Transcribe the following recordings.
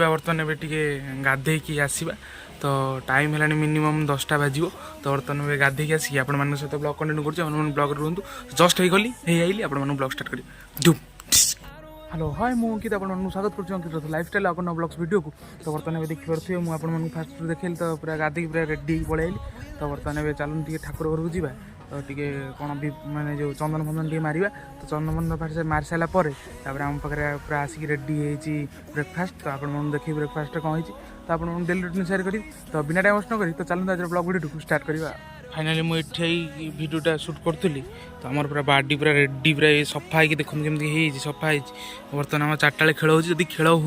ଯିବା ବର୍ତ୍ତମାନ ଏବେ ଟିକେ ଗାଧେଇକି ଆସିବା ତ टाइम है मिनिमम 10टा बाजिव तो बर्तमान में गाधेकी आसिक आप सहित ब्लॉग कंटिन्यू कर ब्लॉग रुहतु जस्ट हो गली आई आप ब्लॉग स्टार्ट कर हेलो हाय मु अंकित आप स्वागत कर अंकित रथ लाइफस्टाइल आप ब्लॉग्स वीडियो को तो बर्तमान देखिपे मुझे फास्ट देखी तो पूरा गाधेकी पूरा रेडी पलैली तो बर्तमान चलूँ टे ठाकुर घर को जावा तो टे कौन भी माने जो चंदन फंदन टे मारिया तो चंदन फंदन फास्ट मारी सारापर आम पाखे पूरा आसिक रेडी होती ब्रेकफास्ट तो आप देखिए ब्रेकफास्ट कौन होती तो आप डेली रुटीन शेयर करी तो बिना टाइम वेस्ट न करी तो चलते आज ब्लॉग वीडियो स्टार्ट करवा फाइनाली मुझे भिडियोटा सुट करी तो आम पूरा बाडी पूरा रेडी पूरा सफा हो देखते केमती सफा हो बर्तमान आम 4टा बेले खेल हो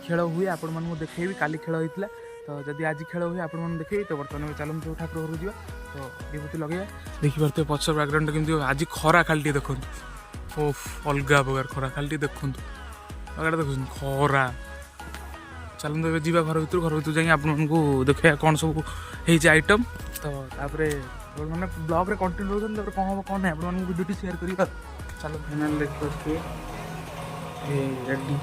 खेल हुए आपण मानू देखेबी काली खेल होता तो जदि आज खेल हुए आप देखेबी तो बर्तमान चलते ठाकुर घर जावा तो विभूति लगे देखिए पचर बैकग्राउंड केमती आज खरा खाली देखो ओफ अलग प्रकार खरा खाली देखूँ देखो खरा चलते जी घर भर जाए आपको देखा कौन सब होती आइटम तो मैंने ब्लॉग रे कंटिन्यू रोज कौन हम कौन है आप वीडियो शेयर करा चलो फाइनल देखिए रेडी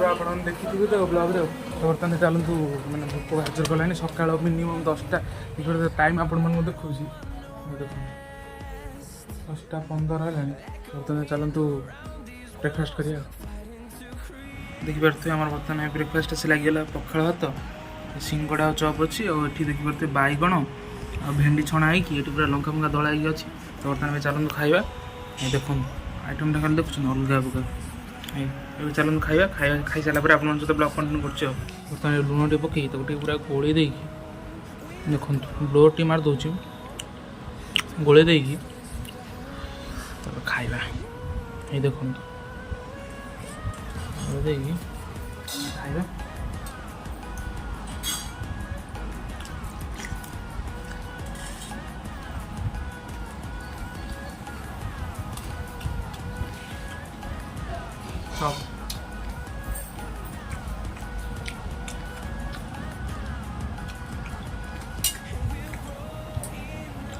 आप देखी तो ब्लॉग रे तो बर्तमान चलतु मैंने भोक हाजर कलानी सका मिनिमम 10टा टाइम आप देखा 10टा 15 है बर्तमान चलतु ब्रेकफास्ट करिया देखिपे आम बर्तमान ब्रेकफास्ट आसी लगे पखाड़ भात सिंगड़ा और चप अच्छी और ये देखिपे बैगण और भेंडी छणा है पूरा लंका फंका दला अच्छी तो बर्तमान चलते खाइबा देखो आइटम टा खाली देखुन अलग प्रकार चलते खाइबा खाई सारापर आप सहित ब्लॉग कंटिन्यू कर बर्तमान लुण टे पकई तो पूरा गोले देखो ब्लोर टी मार दूँ गोले देकी तो खाइबा ये देखो देगी खाइबा सब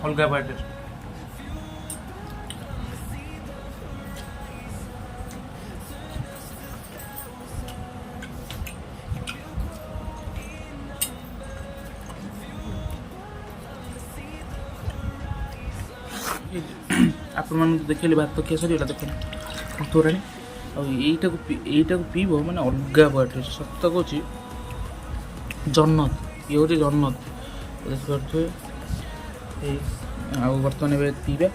अलग बाटे आप देखिए भात किए सर देख तोराणी यहीटा को पीब मैंने अलग बाटे सत कौच जन्नत ये हूँ जन्नत देखिए बर्तमान ए पीवा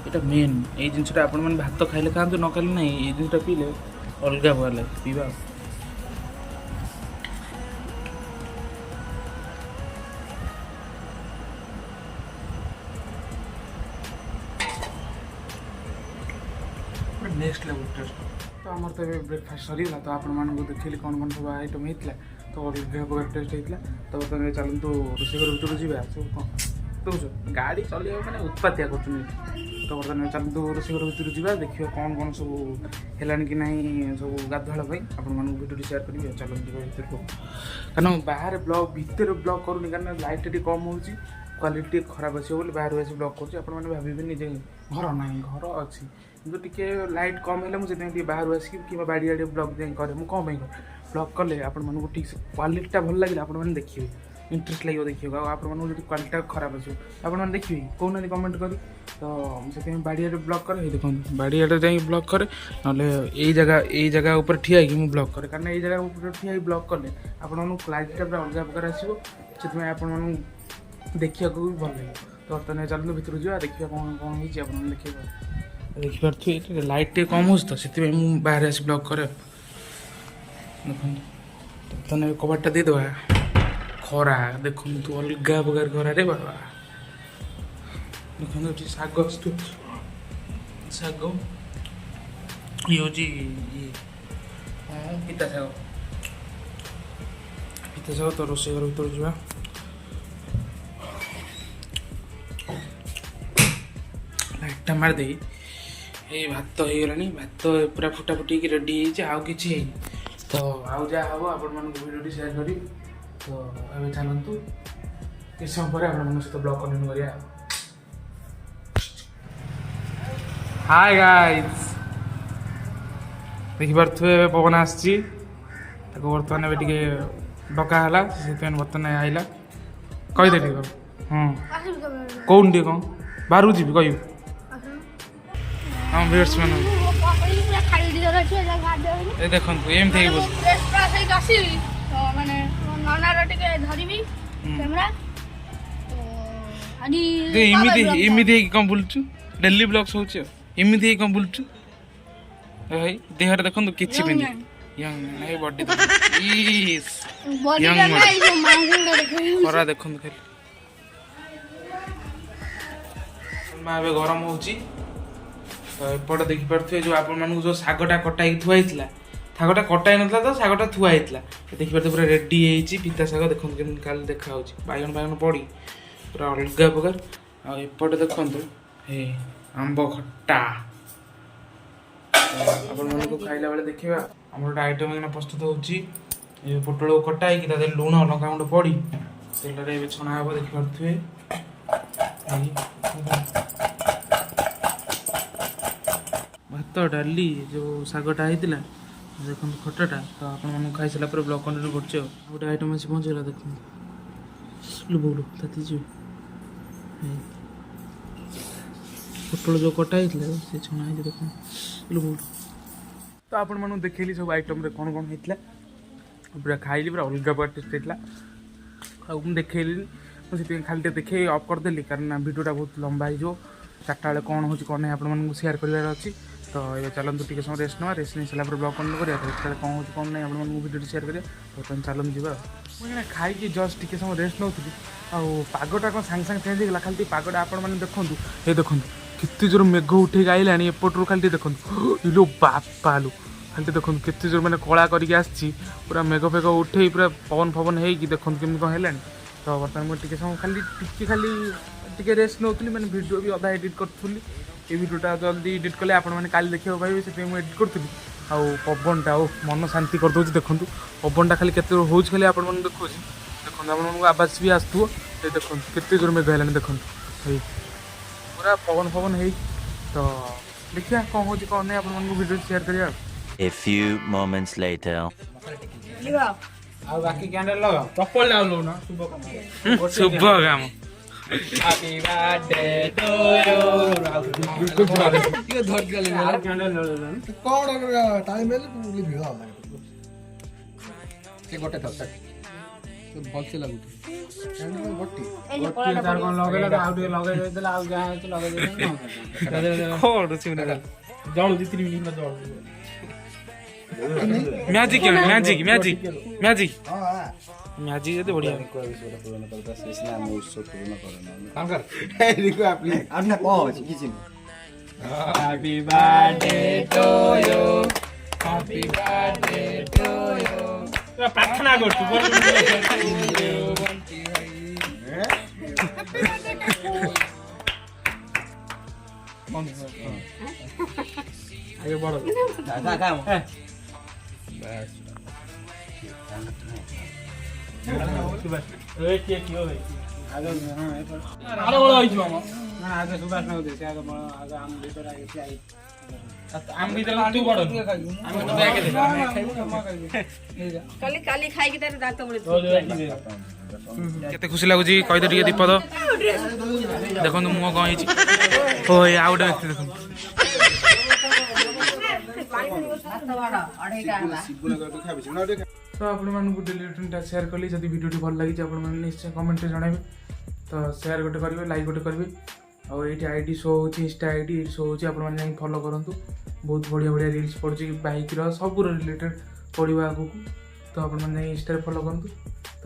यहाँ मेन ये जिनसा आप भात खाइले खाते न खाइले ना ये जिनटा पीले अलग प्रकार लगे पीवा नेक्स्ट लेवल टेस्ट तो आमर तो ब्रेकफास्ट सरीगला तो आपको देखिए कौन कौन सब आइटम होता तो अलग प्रकार टेस्ट होता तो बर्तमान चलतु रोषेई घर भर जी सब कौन देखो गाड़ी चलिए मैंने उत्पातिया कर तो बर्तमान चलतु रोषेई घर भर जी देखिए कौन कौन सब है कि ना सब गाधुआल भिडियो शेयर करेंगे चलते भर को कारण बाहर ब्लॉग भितर ब्लॉग करूनी कारण लाइट टी कम हो क्वालिटी खराब अच्छे बोली बाहर आसी ब्लॉग कर भावे निजे घर ना घर अच्छी किंतु टी लाइट कम है मुझे बाहर आसिक कि बाड़ी आड़े ब्लॉग जाए कै मुझे कौन ब्लॉग कले आपको ठीक से क्वालिटी भल लगे आप देखिए इंटरेस्ट लगे देखिए आपको जो क्वालिटी खराब अच्छे आप देखिए कौन कमेंट कर तो से बाड़ी आड़े ब्लॉग करे देखो बाड़ी आड़े जाए ब्लॉग करे ना यही जगह ऊपर ठिया मुझे ब्लॉग करे कारण ये जगह ऊपर ठिया ब्लॉग कले आपको क्वालिटी पूरा अलग प्रकार आसो से आप देखा भी भल लगे तो बर्तमान चलते भर जा देखिए कौन कौन होती आप देखिए लाइट टे कम हो तो बाहर आस ब्लॉग करे देखते कबाटा देदेवा खरा देखु अलग प्रकार खरा रे बाबा देखो शाग शाग ये हूँ पिता शाग तो रोषेई घर भर जा लाइटा मारदे ये भात हो गलानी भात पूरा फुटा फुटी रेडी आउ कि तो आउ जहाँ हम आपण भिडियो शेयर करी तो अभी चलतु किस समय पर आप सहित ब्लॉग कंटिन्यू करिया हाय गाइस ଦେଖିପାରୁଥିବେ ଏବେ ପବନ ଆସିଛି ତାକୁ ବର୍ତ୍ତମାନ ଏବେ ଟିକେ ଡକା ହେଲା ସେଥିପାଇଁ ବର୍ତ୍ତମାନ ଆଇଲା କହିଦେ ଟିକେ ହଁ କହୁନି ଟିକେ କ'ଣ ବାହାରକୁ ଯିବି କହିବୁ ହଁ ଭିଡ୍ସ ମାନେ ଏ ଦେଖନ୍ତୁ ଏମିତି ହେଇକି ଏମିତି ହେଇକି କ'ଣ ବୁଲୁଛୁ ଡେଲି ବ୍ଲଗ୍ସ ହଉଛି ଆଉ ଏମିତି ହେଇକି କ'ଣ ବୁଲୁଛୁ ଭାଇ ଦେହରେ ଦେଖନ୍ତୁ କିଛି ବି ନାହିଁ ୟଙ୍ଗ ବଡି ଖରା ଦେଖନ୍ତୁ ଖାଲି ଏବେ ଗରମ ହଉଛି ତ ଏପଟେ ଦେଖିପାରୁଥିବେ ଯୋଉ ଆପଣମାନଙ୍କୁ ଯୋଉ ଶାଗଟା କଟା ହେଇକି ଥୁଆ ହେଇଥିଲା ଶାଗଟା କଟା ହେଇନଥିଲା ତ ଶାଗଟା ଥୁଆ ହେଇଥିଲା ଦେଖିପାରୁଥିବେ ପୁରା ରେଡି ହେଇଛି ପିତା ଶାଗ ଦେଖନ୍ତୁ କେମିତି କାଲି ଦେଖାଯାଉଛି ବାଇଗଣ ବାଇଗଣ ପଡ଼ି ପୁରା ଅଲଗା ପ୍ରକାର ଆଉ ଏପଟେ ଦେଖନ୍ତୁ ଏ ଆମ୍ବ ଖଟା ଆପଣମାନଙ୍କୁ ଖାଇଲା ବେଳେ ଦେଖିବା ଆମର ଗୋଟେ ଆଇଟମ୍ ଏଇନା ପ୍ରସ୍ତୁତ ହେଉଛି ଏ ପୋଟଳକୁ କଟା ହେଇକି ତା ଦେହରେ ଲୁଣ ଲଙ୍କାଗୁଣ୍ଡ ପଡ଼ି ତେଲରେ ଏବେ ଛଣା ହେବ ଦେଖିପାରୁଥିବେ ଭାତ ଡାଲି ଯେଉଁ ଶାଗଟା ହେଇଥିଲା ଦେଖନ୍ତୁ ଖଟାଟା ତ ଆପଣମାନଙ୍କୁ ଖାଇସାରିଲା ପରେ ବ୍ଲଗ୍ କଣ୍ଟିନ୍ୟୁ କରୁଛି ଆଉ ଗୋଟେ ଆଇଟମ୍ ଆସି ପହଞ୍ଚିଗଲା ଦେଖନ୍ତୁ ଲୁବଉଲୁ ତାତି ଯିବ ପୋଟଳ ଯେଉଁ କଟା ହେଇଥିଲା ସେ ଛଣା ହେଇଛି ଦେଖନ୍ତୁ ଲୁବଉଲୁ ତ ଆପଣମାନଙ୍କୁ ଦେଖେଇଲି ସବୁ ଆଇଟମ୍ରେ କ'ଣ କ'ଣ ହେଇଥିଲା ପୁରା ଖାଇଲି ପୁରା ଅଲଗା ପ୍ରକାର ଟେଷ୍ଟ ହେଇଥିଲା ଆଉ ମୁଁ ଦେଖେଇଲିନି ମୁଁ ସେଥିପାଇଁ ଖାଲି ଟିକେ ଦେଖେଇ ଅଫ୍ କରିଦେଲି କାରଣ ଭିଡ଼ିଓଟା ବହୁତ ଲମ୍ବା ହେଇଯିବ ଚାରିଟା ବେଳେ କ'ଣ ହେଉଛି କ'ଣ ନାହିଁ ଆପଣମାନଙ୍କୁ ସେୟାର କରିବାର ଅଛି ତ ଏବେ ଚାଲନ୍ତୁ ଟିକେ ସମୟ ରେଷ୍ଟ ନେବା ରେଷ୍ଟ ନେଇ ସାରିଲା ପରେ ବ୍ଲଗ୍ କଣ୍ଟିନ୍ୟୁ କରିବା ସେତେବେଳେ କ'ଣ ହେଉଛି କ'ଣ ନାହିଁ ଆପଣମାନଙ୍କୁ ଭିଡ଼ିଓଟି ସେୟାର କରିବା ବର୍ତ୍ତମାନ ଚାଲନ୍ତୁ ଯିବା ମୁଁ ଏଇନା ଖାଇକି ଜଷ୍ଟ ଟିକେ ସମୟ ରେଷ୍ଟ ନେଉଥିଲି ଆଉ ପାଗଟା କ'ଣ ସାଙ୍ଗେ ସାଙ୍ଗେ ଚେଞ୍ଜ ହେଇଗଲା ଖାଲି ଟିକେ ପାଗଟା ଆପଣମାନେ ଦେଖନ୍ତୁ ଏ ଦେଖନ୍ତୁ କେତେ ଜୋର ମେଘ ଉଠେଇକି ଆଇଲାଣି ଏପଟରୁ ଖାଲି ଟିକେ ଦେଖନ୍ତୁ ଇଲୋ ବାପାଲୁ ଖାଲି ଦେଖନ୍ତୁ କେତେ ଜୋର ମାନେ କଳା କରିକି ଆସିଛି ପୁରା ମେଘ ଫେଘ ଉଠେଇ ପୁରା ପବନ ଫବନ ହେଇକି ଦେଖନ୍ତୁ କେମିତି କ'ଣ ହେଲାଣି ତ ବର୍ତ୍ତମାନ ମୁଁ ଟିକେ ସମୟ ଖାଲି ଟିକେ ରେଷ୍ଟ ନେଉଥିଲି ମାନେ ଭିଡ଼ିଓ ବି ଅଧା ଏଡ଼ିଟ୍ କରୁଥିଲି ଏ ଭିଡ଼ିଓଟା ଜଲ୍ଦି ଏଡ଼ିଟ୍ କଲେ ଆପଣମାନେ କାଲି ଦେଖିବାକୁ ପାଇବେ ସେଥିପାଇଁ ମୁଁ ଏଡ଼ିଟ୍ କରୁଥିଲି ଆଉ ପବନଟା ଆଉ ମନ ଶାନ୍ତି କରିଦେଉଛି ଦେଖନ୍ତୁ ପବନଟା ଖାଲି କେତେ ଜୋର ହେଉଛି ଖାଲି ଆପଣମାନଙ୍କୁ ଦେଖାଉଛି ଦେଖନ୍ତୁ ଆପଣମାନଙ୍କୁ ଆବାଜ ବି ଆସୁଥିବ ସେ ଦେଖନ୍ତୁ କେତେ ଜୋର ମେଘ ହେଲାଣି ଦେଖନ୍ତୁ ହେଇ ପୁରା ପବନ ଫବନ ହେଇକି ତ ଦେଖିବା କ'ଣ ହେଉଛି କ'ଣ ନାହିଁ ଆପଣମାନଙ୍କୁ ଭିଡ଼ିଓ ସେୟାର କରିବା A few moments later. ଆଉ ବାକି କ୍ୟାଣ୍ଡେଲ ଲଗାଅ ଚପଲ ଡାଉନ ନା ଶୁଭ କାମ ହାପି ବାର୍ଥଡେ ଟୁ ୟୁ ଟିକେ ଧରି ଗଲେ କ୍ୟାଣ୍ଡେଲ ଲଗାଉନ କଣ ଟାଇମ୍ ହେଲେ ପୁଲି ଭିଡ଼ ହେଲା ସେ ଗୋଟେ ଥର ଭଲସେ ଲାଗୁଛି କ୍ୟାଣ୍ଡେଲ ଗୋଟି ତାର କଣ ଲଗେଇଲା ଆଉ ଟିକେ ଲଗେଇ ଦେଇଥିଲା ଆଉ ଯାହା ଅଛି ଲଗେଇ ଦେଇଥିଲା ଜଳୁ 2-3 ମିନିଟ୍ ଜଳୁ ମ୍ୟାଜିକ୍ ଯଦି ବଢିଆ Happy birthday to you. Happy birthday to you. ପ୍ରାର୍ଥନା କରୁଛୁ ଆगे ବଡ଼ କେତେ ଖୁସି ଲାଗୁଛି କହିଦେ ଟିକେ ଦୀପଦ ଦେଖନ୍ତୁ ମୁହଁ କ'ଣ ହେଇଛି ଓ ଆଉ ଗୋଟେ ବ୍ୟକ୍ତି ଦେଖନ୍ତୁ ତ ଆପଣମାନଙ୍କୁ ଡେଲି ରୁଟିନ୍ଟା ସେୟାର କଲି ଯଦି ଭିଡ଼ିଓଟି ଭଲ ଲାଗିଛି ଆପଣମାନେ ନିଶ୍ଚୟ କମେଣ୍ଟରେ ଜଣାଇବେ ତ ସେୟାର ଗୋଟେ କରିବେ ଲାଇକ୍ ଗୋଟେ କରିବେ ଆଉ ଏଇଠି ଆଇଡି ଶୋ ହେଉଛି ଇନଷ୍ଟା ଆଇଡି ଏଇଠି ଶୋ ହେଉଛି ଆପଣମାନେ ଯାଇକି ଫଲୋ କରନ୍ତୁ ବହୁତ ବଢ଼ିଆ ବଢ଼ିଆ ରିଲ୍ସ ପଡ଼ୁଛି ବାଇକ୍ର ସବୁର ରିଲେଟେଡ୍ ପଡ଼ିବ ଆଗକୁ ତ ଆପଣମାନେ ଯାଇକି ଇନଷ୍ଟାରେ ଫଲୋ କରନ୍ତୁ ତ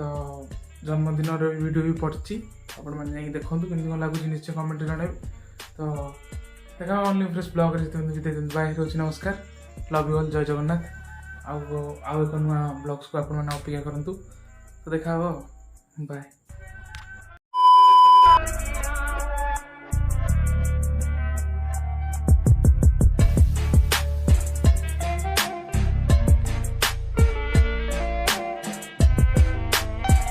ଜନ୍ମଦିନର ଭିଡ଼ିଓ ବି ପଡ଼ିଛି ଆପଣମାନେ ଯାଇକି ଦେଖନ୍ତୁ କେମିତି କ'ଣ ଲାଗୁଛି ନିଶ୍ଚୟ କମେଣ୍ଟରେ ଜଣାଇବେ ତ ଦେଖା ଅନଲି ଫ୍ରେଶ୍ ବ୍ଲଗ୍ରେ ଜିତେଇ ଦିଅନ୍ତୁ ବାଇ ରହୁଛି ନମସ୍କାର ଲଭ୍ ୟୁ ଅଲ୍ ଜୟ ଜଗନ୍ନାଥ ଆଉ ଏକ ନୂଆ ବ୍ଲଗ୍ସକୁ ଆପଣମାନେ ଅପେକ୍ଷା କରନ୍ତୁ ତ ଦେଖା ହେବ ବାଏ।